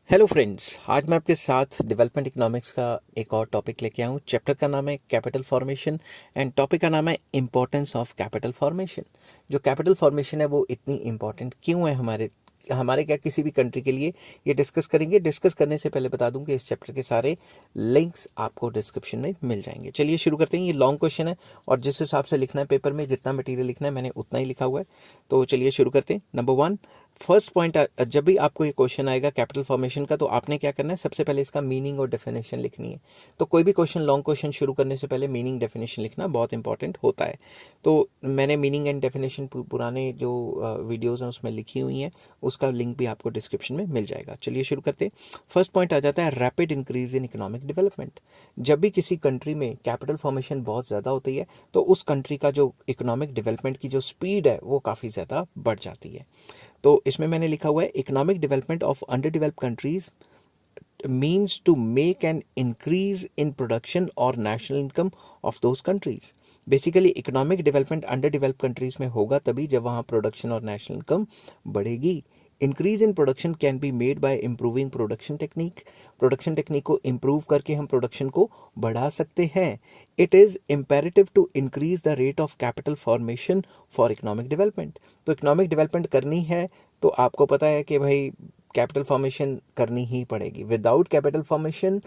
Hello friends, आज मैं आपके साथ डेवलपमेंट इकोनॉमिक्स का एक और टॉपिक लेके आया हूँ। चैप्टर का नाम है कैपिटल फॉर्मेशन एंड टॉपिक का नाम है इम्पोर्टेंस ऑफ कैपिटल फॉर्मेशन। जो कैपिटल फॉर्मेशन है वो इतनी इम्पोर्टेंट क्यों है हमारे हमारे क्या किसी भी कंट्री के लिए, ये डिस्कस करेंगे। डिस्कस करने से पहले बता दूं कि इस चैप्टर के सारे लिंक्स आपको डिस्क्रिप्शन में मिल जाएंगे। चलिए शुरू करते हैं। ये लॉन्ग क्वेश्चन है और जिस हिसाब से लिखना है पेपर में, जितना मटेरियल लिखना है मैंने उतना ही लिखा हुआ है। तो चलिए शुरू करते हैं। नंबर 1, फर्स्ट पॉइंट, जब भी आपको ये क्वेश्चन आएगा कैपिटल फॉर्मेशन का, तो आपने क्या करना है, सबसे पहले इसका मीनिंग और डेफिनेशन लिखनी है। तो कोई भी क्वेश्चन, लॉन्ग क्वेश्चन शुरू करने से पहले मीनिंग डेफिनेशन लिखना बहुत इंपॉर्टेंट होता है। तो मैंने मीनिंग एंड डेफिनेशन पुराने जो वीडियोज़ हैं उसमें लिखी हुई हैं, उसका लिंक भी आपको डिस्क्रिप्शन में मिल जाएगा। चलिए शुरू करते हैं। फर्स्ट पॉइंट आ जाता है rapid increase in economic development. जब भी किसी कंट्री में कैपिटल फॉर्मेशन बहुत ज़्यादा होती है तो उस कंट्री का जो इकोनॉमिक डेवलपमेंट की जो स्पीड है वो काफ़ी ज़्यादा बढ़ जाती है। तो इसमें मैंने लिखा हुआ है economic development of under developed countries means to make an increase in production or national income of those countries। Basically economic development underdeveloped countries में होगा तभी जब वहाँ प्रोडक्शन और नेशनल इनकम बढ़ेगी। Increase in production can be made by improving production technique. Production technique को improve करके हम प्रोडक्शन को बढ़ा सकते हैं। It is imperative to increase the rate of capital formation for economic development. तो इकोनॉमिक डेवलपमेंट करनी है तो आपको पता है कि भाई कैपिटल फॉर्मेशन करनी ही पड़ेगी। विदाउट कैपिटल फॉर्मेशन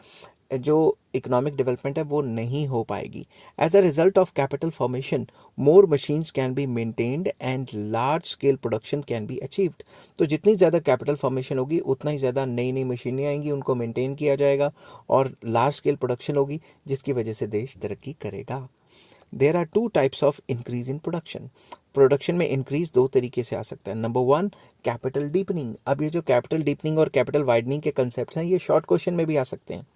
जो इकोनॉमिक डेवलपमेंट है वो नहीं हो पाएगी। As a result of capital formation more machines can be maintained and large scale production can be achieved. तो जितनी ज़्यादा कैपिटल फॉर्मेशन होगी उतना ही ज़्यादा नई नई मशीनें आएंगी, उनको मेंटेन किया जाएगा और लार्ज स्केल प्रोडक्शन होगी, जिसकी वजह से देश तरक्की करेगा। There are two types of increase in production. Production में इंक्रीज दो तरीके से आ सकता है। Number 1, capital deepening. अब ये जो कैपिटल डीपनिंग और कैपिटल वाइडनिंग के कंसेप्ट हैं ये शॉर्ट क्वेश्चन में भी आ सकते हैं।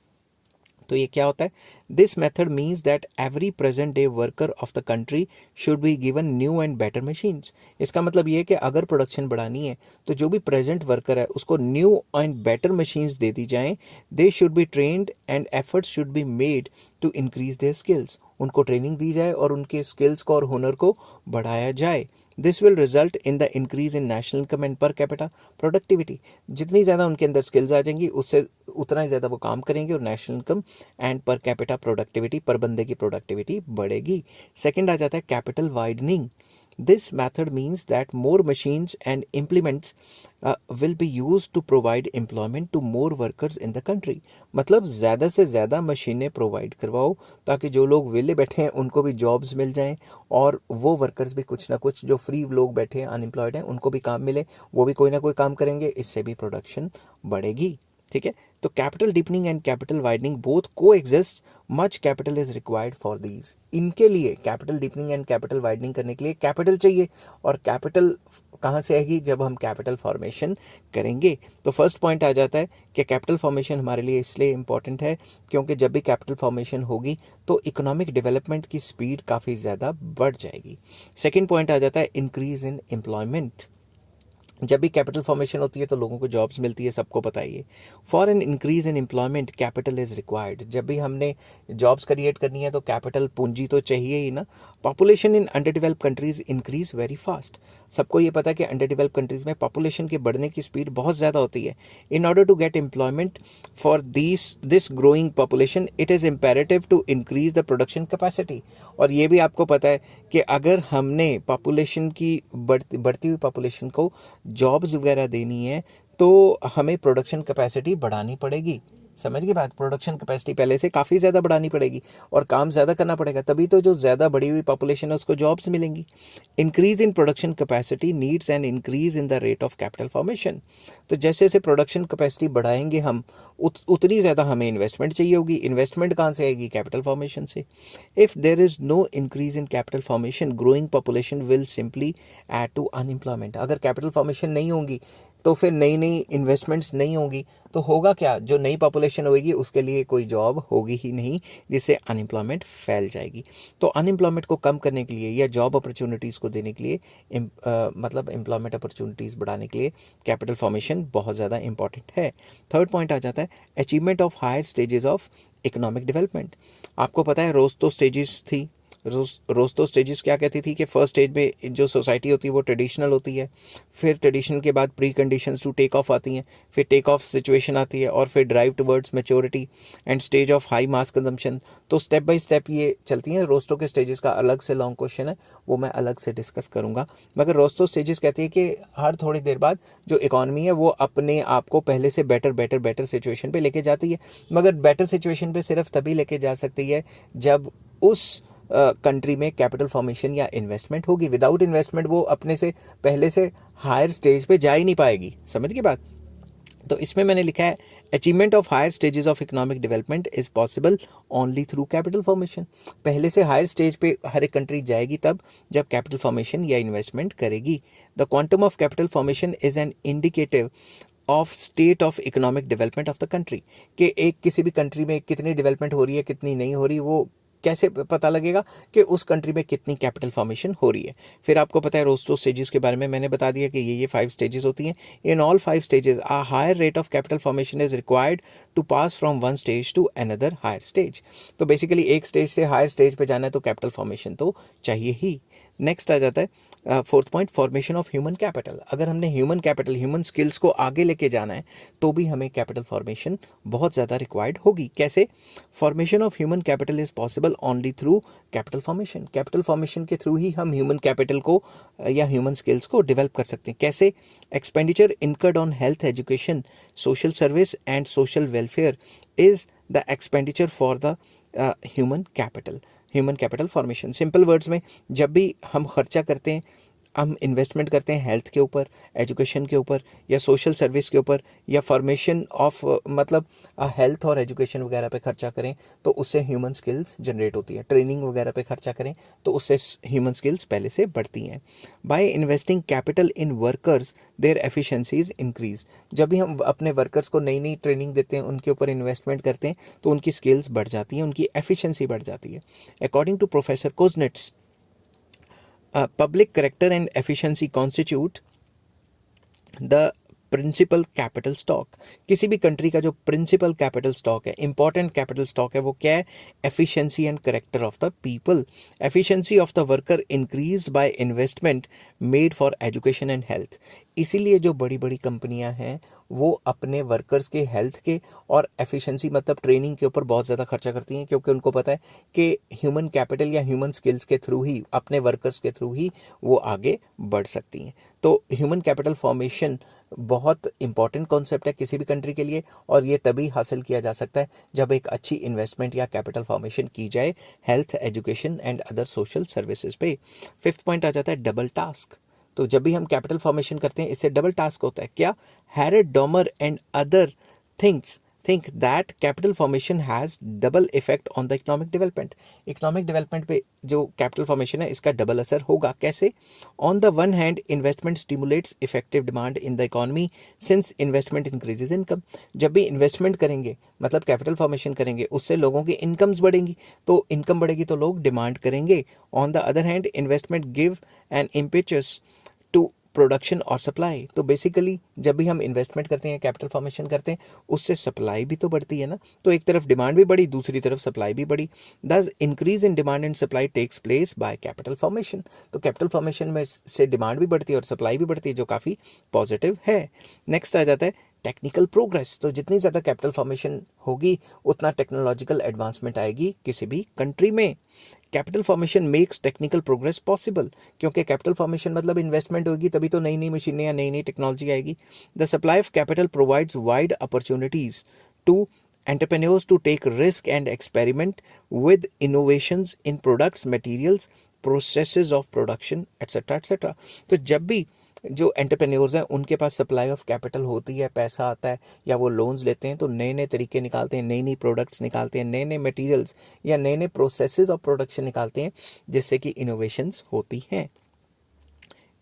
तो ये क्या होता है? This method means that every present day worker of the country should be given new and better machines. इसका मतलब ये है कि अगर प्रोडक्शन बढ़ानी है तो जो भी प्रेजेंट वर्कर है उसको न्यू एंड बेटर मशीन्स दे दी जाएं। They should be trained and efforts should be made to increase their skills. उनको ट्रेनिंग दी जाए और उनके स्किल्स को और हुनर को बढ़ाया जाए। This will result in the increase in national income and per capita productivity. जितनी ज़्यादा उनके अंदर स्किल्स आ जाएंगी उससे उतना ही ज़्यादा वो काम करेंगे और national income and per capita productivity, per बंदे की प्रोडक्टिविटी बढ़ेगी। सेकंड आ जाता है capital widening. This method means that more machines and implements will be use to provide employment to more workers in the country. मतलब ज़्यादा से ज़्यादा मशीनें प्रोवाइड करवाओ ताकि जो लोग वेले बैठे हैं उनको भी जॉब्स मिल जाएं और वो वर्कर्स भी कुछ ना कुछ, जो फ्री लोग बैठे हैं अनएम्प्लॉयड हैं, उनको भी काम मिले, वो भी कोई ना कोई काम करेंगे, इससे भी प्रोडक्शन बढ़ेगी। ठीक है, तो capital deepening and capital widening both coexist, much capital is required for these. इनके लिए capital deepening and capital widening करने के लिए कैपिटल चाहिए, और कैपिटल कहाँ से आएगी? जब हम कैपिटल फॉर्मेशन करेंगे। तो फर्स्ट पॉइंट आ जाता है कि कैपिटल फॉर्मेशन हमारे लिए इसलिए इंपॉर्टेंट है क्योंकि जब भी कैपिटल फॉर्मेशन होगी तो इकोनॉमिक डेवलपमेंट की स्पीड काफ़ी ज़्यादा बढ़ जाएगी। सेकेंड पॉइंट आ जाता है इंक्रीज इन एम्प्लॉयमेंट। जब भी कैपिटल फॉर्मेशन होती है तो लोगों को जॉब्स मिलती है, सबको पता ही है। For an increase in employment capital is required. जब भी हमने जॉब्स क्रिएट करनी है तो कैपिटल, पूंजी तो चाहिए ही ना। Population in underdeveloped countries increase very fast. सबको ये पता है कि अंडर डेवलप्ड कंट्रीज में पॉपुलेशन के बढ़ने की स्पीड बहुत ज़्यादा होती है। In order to get employment for this growing population it is imperative to increase the production capacity. और ये भी आपको पता है कि अगर हमने पॉपुलेशन की बढ़ती हुई पॉपुलेशन को जॉब्स वगैरह देनी है तो हमें प्रोडक्शन कैपेसिटी बढ़ानी पड़ेगी। समझ गए बात? प्रोडक्शन कैपेसिटी पहले से काफ़ी ज़्यादा बढ़ानी पड़ेगी और काम ज़्यादा करना पड़ेगा, तभी तो जो ज़्यादा बढ़ी हुई पॉपुलेशन है उसको जॉब्स मिलेंगी। Increase in production capacity needs an increase in the rate of capital formation. तो जैसे जैसे प्रोडक्शन कैपेसिटी बढ़ाएंगे हम उतनी ज़्यादा हमें इन्वेस्टमेंट चाहिए होगी। इन्वेस्टमेंट कहाँ से आएगी? कैपिटल फॉर्मेशन से। If there is no increase in capital formation growing population will simply add to unemployment. अगर कैपिटल फॉर्मेशन नहीं होगी तो फिर नई नई इन्वेस्टमेंट्स नहीं होंगी तो होगा क्या? जो नई पॉपुलेशन होगी उसके लिए कोई जॉब होगी ही नहीं, जिससे अनएम्प्लॉयमेंट फैल जाएगी। तो अनएम्प्लॉयमेंट को कम करने के लिए या जॉब अपॉर्चुनिटीज़ को देने के लिए मतलब एम्प्लॉयमेंट अपॉर्चुनिटीज़ बढ़ाने के लिए कैपिटल फॉर्मेशन बहुत ज़्यादा इंपॉर्टेंट है। थर्ड पॉइंट आ जाता है achievement of higher stages of economic development. आपको पता है रोज़ तो स्टेजेस थी, रोस्टो स्टेजेस क्या कहती थी कि फर्स्ट स्टेज में जो सोसाइटी होती है वो ट्रेडिशनल होती है, फिर ट्रेडिशनल के बाद preconditions to take off आती हैं, फिर टेक ऑफ सिचुएशन आती है, और फिर drive towards maturity and stage of high mass consumption. तो स्टेप बाय स्टेप ये चलती हैं। रोस्टो के स्टेजेस का अलग से लॉन्ग क्वेश्चन है, वो मैं अलग से डिस्कस करूंगा। मगर रोस्टो स्टेजेस कहती है कि हर थोड़ी देर बाद जो इकॉनमी है वो अपने आप को पहले से बेटर सिचुएशन पे लेके जाती है। मगर बेटर सिचुएशन पे सिर्फ तभी लेके जा सकती है जब उस कंट्री में कैपिटल फॉर्मेशन या इन्वेस्टमेंट होगी। विदाउट इन्वेस्टमेंट वो अपने से पहले से हायर स्टेज पे जा ही नहीं पाएगी। समझ गई बात? तो इसमें मैंने लिखा है achievement of higher stages of economic development is possible only through capital formation. पहले से हायर स्टेज पे हर एक कंट्री जाएगी तब जब कैपिटल फॉर्मेशन या इन्वेस्टमेंट करेगी। The quantum of capital formation is an indicative of state of economic development of the country. कि एक किसी भी कंट्री में कितनी डेवलपमेंट हो रही है कितनी नहीं हो रही, वो कैसे पता लगेगा कि उस कंट्री में कितनी कैपिटल फॉर्मेशन हो रही है। फिर आपको पता है रोस्टो स्टेजेस के बारे में मैंने बता दिया कि ये 5 स्टेजेस होती हैं। In all 5 stages a higher rate of capital formation is required to pass from one stage to another higher stage. तो बेसिकली एक स्टेज से हायर स्टेज पे जाना है तो कैपिटल फॉर्मेशन तो चाहिए ही। नेक्स्ट आ जाता है fourth point, formation of human capital. अगर हमने ह्यूमन कैपिटल ह्यूमन स्किल्स को आगे लेके जाना है तो भी हमें कैपिटल फॉर्मेशन बहुत ज़्यादा रिक्वायर्ड होगी। कैसे? Formation of human capital is possible only through capital formation. Capital formation के थ्रू ही हम ह्यूमन कैपिटल को या ह्यूमन स्किल्स को डेवलप कर सकते हैं। कैसे? Expenditure incurred on health, education, social service and social welfare is the expenditure for the human capital formation. Simple words में, जब भी हम खर्चा करते हैं, हम इन्वेस्टमेंट करते हैं हेल्थ के ऊपर, एजुकेशन के ऊपर, या सोशल सर्विस के ऊपर, या फॉर्मेशन ऑफ मतलब हेल्थ और एजुकेशन वगैरह पे खर्चा करें तो उससे ह्यूमन स्किल्स जनरेट होती है। ट्रेनिंग वगैरह पे खर्चा करें तो उससे ह्यूमन स्किल्स पहले से बढ़ती हैं। By investing capital in workers their efficiencies increase. जब भी हम अपने वर्कर्स को नई नई ट्रेनिंग देते हैं, उनके ऊपर इन्वेस्टमेंट करते हैं तो उनकी स्किल्स बढ़ जाती हैं, उनकी एफिशिएंसी बढ़ जाती है। According to professor Kuznets, public character and efficiency constitute the principal capital stock. किसी भी कंट्री का जो प्रिंसिपल कैपिटल स्टॉक है, इंपॉर्टेंट कैपिटल स्टॉक है, वो क्या है? Efficiency and character of the people. Efficiency of the worker increased by investment made for education and health. इसीलिए जो बड़ी बड़ी कंपनियां हैं वो अपने वर्कर्स के हेल्थ के और एफिशिएंसी मतलब ट्रेनिंग के ऊपर बहुत ज़्यादा खर्चा करती हैं, क्योंकि उनको पता है कि ह्यूमन कैपिटल या ह्यूमन स्किल्स के थ्रू ही, अपने वर्कर्स के थ्रू ही वो आगे बढ़ सकती हैं। तो ह्यूमन कैपिटल फॉर्मेशन बहुत इंपॉर्टेंट कॉन्सेप्ट है किसी भी कंट्री के लिए, और ये तभी हासिल किया जा सकता है जब एक अच्छी इन्वेस्टमेंट या कैपिटल फॉर्मेशन की जाए health, education and other social services पे। फिफ्थ पॉइंट आ जाता है डबल टास्क। तो जब भी हम कैपिटल फॉर्मेशन करते हैं इससे डबल टास्क होता है। क्या? Harrod Domar and other think that capital formation has double effect on the economic development। Economic development पे जो कैपिटल फॉर्मेशन है इसका डबल असर होगा। कैसे? On the one hand investment stimulates effective demand in the economy since investment increases income. जब भी investment करेंगे मतलब कैपिटल फॉर्मेशन करेंगे उससे लोगों की इनकम्स बढ़ेंगी, तो इनकम बढ़ेगी तो लोग डिमांड करेंगे। On the other hand investment give an impetus to production और सप्लाई। तो बेसिकली जब भी हम इन्वेस्टमेंट करते हैं, कैपिटल फॉर्मेशन करते हैं, उससे सप्लाई भी तो बढ़ती है ना। तो एक तरफ डिमांड भी बढ़ी, दूसरी तरफ सप्लाई भी बढ़ी। Thus increase in demand and supply takes place by capital formation. तो कैपिटल फॉर्मेशन में से डिमांड भी बढ़ती है और सप्लाई भी बढ़ती है, जो काफ़ी पॉजिटिव है। नेक्स्ट आ जाता है टेक्निकल प्रोग्रेस। तो जितनी ज़्यादा कैपिटल फॉर्मेशन होगी उतना टेक्नोलॉजिकल एडवांसमेंट आएगी किसी भी कंट्री में। Capital formation makes technical progress possible, क्योंकि कैपिटल फॉर्मेशन मतलब इन्वेस्टमेंट होगी तभी तो नई नई मशीनें या नई नई टेक्नोलॉजी आएगी। The supply of capital provides wide opportunities to entrepreneurs to take risk and experiment with innovations in products, materials, processes of production, etc. etc. तो जब भी जो एंटरप्रेन्योर्स हैं उनके पास सप्लाई ऑफ कैपिटल होती है, पैसा आता है या वो लोन्स लेते हैं, तो नए नए तरीके निकालते हैं, नई नई प्रोडक्ट्स निकालते हैं, नए नए मटेरियल्स या नए नए प्रोसेसेस ऑफ प्रोडक्शन निकालते हैं जिससे कि इनोवेशंस होती हैं।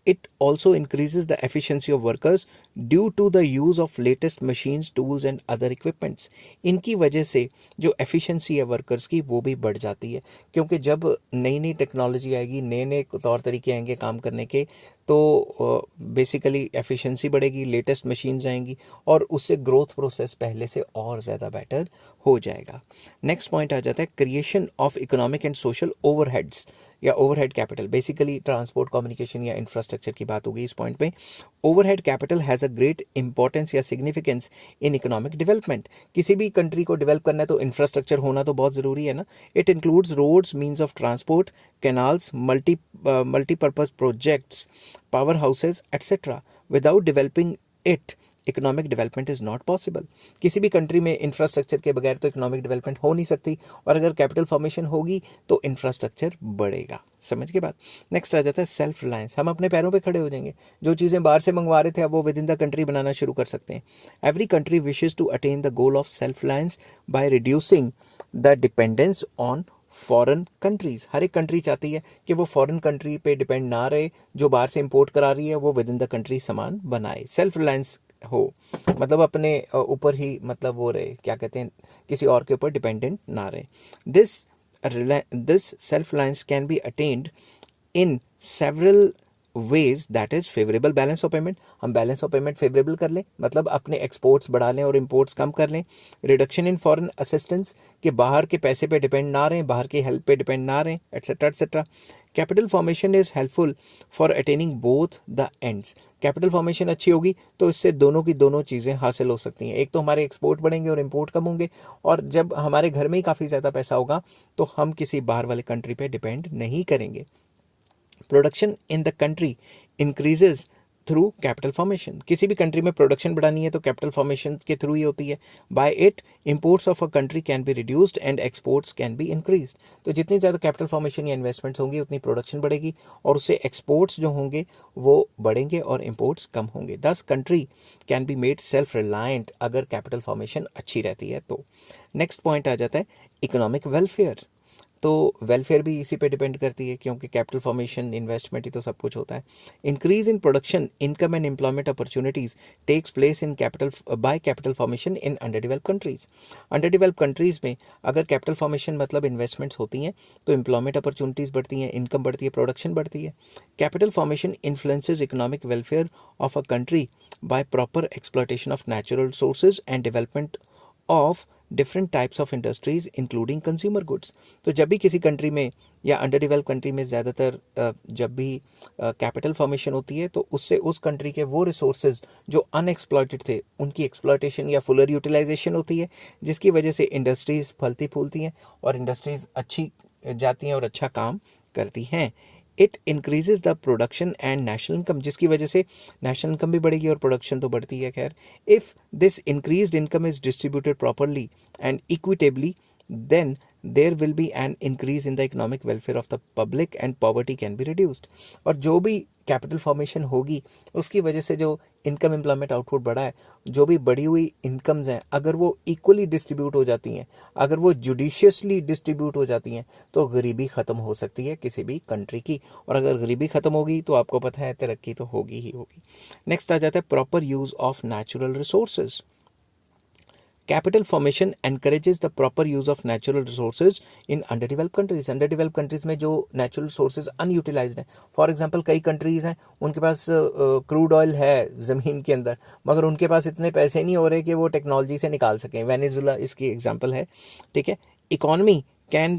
It also increases the efficiency of workers due to the use of latest machines, tools and other equipments. इनकी वजह से जो efficiency है workers की वो भी बढ़ जाती है, क्योंकि जब नई नई टेक्नोलॉजी आएगी, नए नए तौर तरीके आएंगे काम करने के, तो बेसिकली एफिशिएंसी बढ़ेगी, लेटेस्ट मशीन्स आएंगी और उससे ग्रोथ प्रोसेस पहले से और ज़्यादा बेटर हो जाएगा। नेक्स्ट पॉइंट आ जाता है creation of economic and social overheads या overhead capital. Basically transport, communication या इंफ्रास्ट्रक्चर की बात होगी इस पॉइंट में। Overhead capital has a great importance या सिग्निफिकेंस इन इकोनॉमिक डेवलपमेंट। किसी भी कंट्री को डेवलप करना है तो इंफ्रास्ट्रक्चर होना तो बहुत ज़रूरी है ना। It includes roads, means of transport, canals, multipurpose projects, power houses etcetera. Without developing it economic development is not possible. किसी भी कंट्री में इंफ्रास्ट्रक्चर के बगैर तो इकोनॉमिक डेवलपमेंट हो नहीं सकती, और अगर कैपिटल फॉर्मेशन होगी तो इंफ्रास्ट्रक्चर बढ़ेगा। समझ के बाद नेक्स्ट आ जाता है सेल्फ रिलायंस। हम अपने पैरों पे खड़े हो जाएंगे, जो चीज़ें बाहर से मंगवा रहे थे अब वो विद इन द कंट्री बनाना शुरू कर सकते हैं। Every country wishes to attain the goal of self reliance by reducing the dependence on foreign countries. हर एक कंट्री चाहती है कि वो फॉरेन कंट्री पे डिपेंड ना रहे, जो बाहर से इंपोर्ट करा रही है वो विद इन द कंट्री सामान बनाए, सेल्फ रिलायंस हो, मतलब अपने ऊपर ही, मतलब वो रहे, क्या कहते हैं, किसी और के ऊपर डिपेंडेंट ना रहे। This self reliance can be attend in several ways, that is favourable balance of payment. हम बैलेंस ऑफ पेमेंट फेवरेबल कर लें, मतलब अपने एक्सपोर्ट्स बढ़ा लें और इंपोर्ट्स कम कर लें। रिडक्शन इन फॉरेन असिस्टेंस, कि बाहर के पैसे पे डिपेंड ना रहें, बाहर की हेल्प पे डिपेंड ना रहें, etcetera etcetera. Capital formation is helpful for attaining both the ends. Capital formation अच्छी होगी तो इससे दोनों की दोनों चीज़ें हासिल हो सकती हैं। एक तो हमारे एक्सपोर्ट बढ़ेंगे और इंपोर्ट कम होंगे, और जब हमारे घर में ही काफ़ी ज़्यादा पैसा होगा तो हम किसी बाहर वाले कंट्री पे डिपेंड नहीं करेंगे। Production in the country increases through capital formation. किसी भी कंट्री में प्रोडक्शन बढ़ानी है तो कैपिटल फॉर्मेशन के थ्रू ही होती है। By it imports of a country can be reduced and exports can be increased. तो जितनी ज़्यादा कैपिटल फॉर्मेशन या इन्वेस्टमेंट्स होंगी उतनी प्रोडक्शन बढ़ेगी, और उससे एक्सपोर्ट्स जो होंगे वो बढ़ेंगे और इंपोर्ट्स कम होंगे। दस country can be made self reliant, अगर कैपिटल फॉर्मेशन अच्छी रहती है तो। नेक्स्ट पॉइंट आ जाता है इकोनॉमिक वेलफेयर। तो वेलफेयर भी इसी पे डिपेंड करती है, क्योंकि कैपिटल फॉर्मेशन, इन्वेस्टमेंट ही तो सब कुछ होता है। Increase in production, income and employment opportunities takes place in capital by capital formation in underdeveloped countries. Underdeveloped countries में अगर कैपिटल फॉर्मेशन मतलब इन्वेस्टमेंट्स होती हैं तो एम्प्लॉयमेंट अपॉर्चुनिटीज बढ़ती हैं, इनकम बढ़ती है, प्रोडक्शन बढ़ती है। Capital formation influences economic welfare of a country by proper exploitation of natural resources and development of different types of industries including consumer goods. तो जब भी किसी कंट्री में या अंडर डेवलप कंट्री में ज़्यादातर जब भी कैपिटल फॉर्मेशन होती है तो उससे उस कंट्री के वो रिसोर्सेज जो अनएक्सप्लॉयटेड थे उनकी एक्सप्लॉयटेशन या फुलर यूटिलाइजेशन होती है, जिसकी वजह से इंडस्ट्रीज़ फलती फूलती हैं और इंडस्ट्रीज़ अच्छी जाती हैं और अच्छा काम करती हैं। It increases the production and national income, जिसकी वजह से नेशनल इनकम भी बढ़ेगी और प्रोडक्शन तो बढ़ती है। खैर, if this increased income is distributed properly and equitably then there will be an increase in the economic welfare of the public and poverty can be reduced। और जो भी कैपिटल फॉर्मेशन होगी उसकी वजह से जो इनकम एम्प्लॉयमेंट आउटपुट बढ़ा है, जो भी बढ़ी हुई इनकम्स हैं, अगर वो इक्वली डिस्ट्रीब्यूट हो जाती हैं, अगर वो जुडिशियसली डिस्ट्रीब्यूट हो जाती हैं तो गरीबी ख़त्म हो सकती है किसी भी कंट्री की, और अगर गरीबी ख़त्म होगी तो आपको पता है तरक्की तो होगी ही होगी। नेक्स्ट आ जाता है proper use of natural resources. Capital formation encourages the proper use of natural resources in underdeveloped countries। underdeveloped countries में जो natural resources unutilized हैं, फॉर एग्जांपल कई कंट्रीज़ हैं उनके पास क्रूड ऑयल है ज़मीन के अंदर, मगर उनके पास इतने पैसे नहीं हो रहे कि वो टेक्नोलॉजी से निकाल सकें। वेनेजुला इसकी एग्जांपल है, ठीक है। Economy can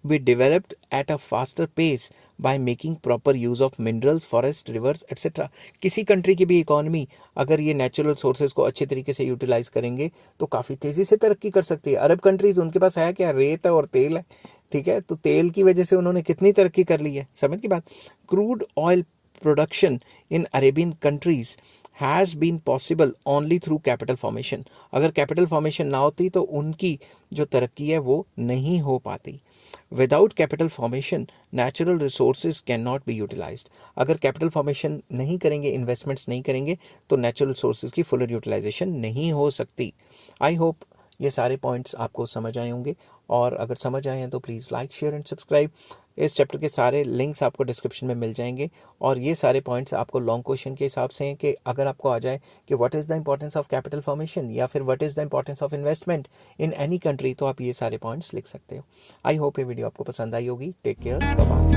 be developed at a faster pace by making proper use of minerals, forests, rivers, etc। किसी कंट्री की भी इकॉनमी अगर ये नेचुरल सोर्सेज को अच्छे तरीके से यूटिलाइज करेंगे तो काफ़ी तेज़ी से तरक्की कर सकती है। अरब कंट्रीज, उनके पास है क्या, रेत है और तेल है, ठीक है, तो तेल की वजह से उन्होंने कितनी तरक्की कर ली है, समझ की बात। Crude oil production in Arabian countries has been possible only through capital formation. अगर कैपिटल फॉर्मेशन ना होती तो उनकी जो तरक्की है वो नहीं हो पाती। Without capital formation natural resources can not be utilised. अगर कैपिटल फॉर्मेशन नहीं करेंगे, इन्वेस्टमेंट्स नहीं करेंगे तो नेचुरल रिसोर्सेज की फुल यूटिलाइजेशन नहीं हो सकती। आई होप ये सारे पॉइंट्स आपको समझ आए होंगे, और अगर समझ आए हैं तो please like, share and subscribe. इस चैप्टर के सारे लिंक्स आपको डिस्क्रिप्शन में मिल जाएंगे और ये सारे पॉइंट्स आपको लॉन्ग क्वेश्चन के हिसाब से हैं कि अगर आपको आ जाए कि what is the importance of capital formation या फिर what is the importance of investment in any country, तो आप ये सारे पॉइंट्स लिख सकते हो। आई होप ये वीडियो आपको पसंद आई होगी। Take care, bye bye.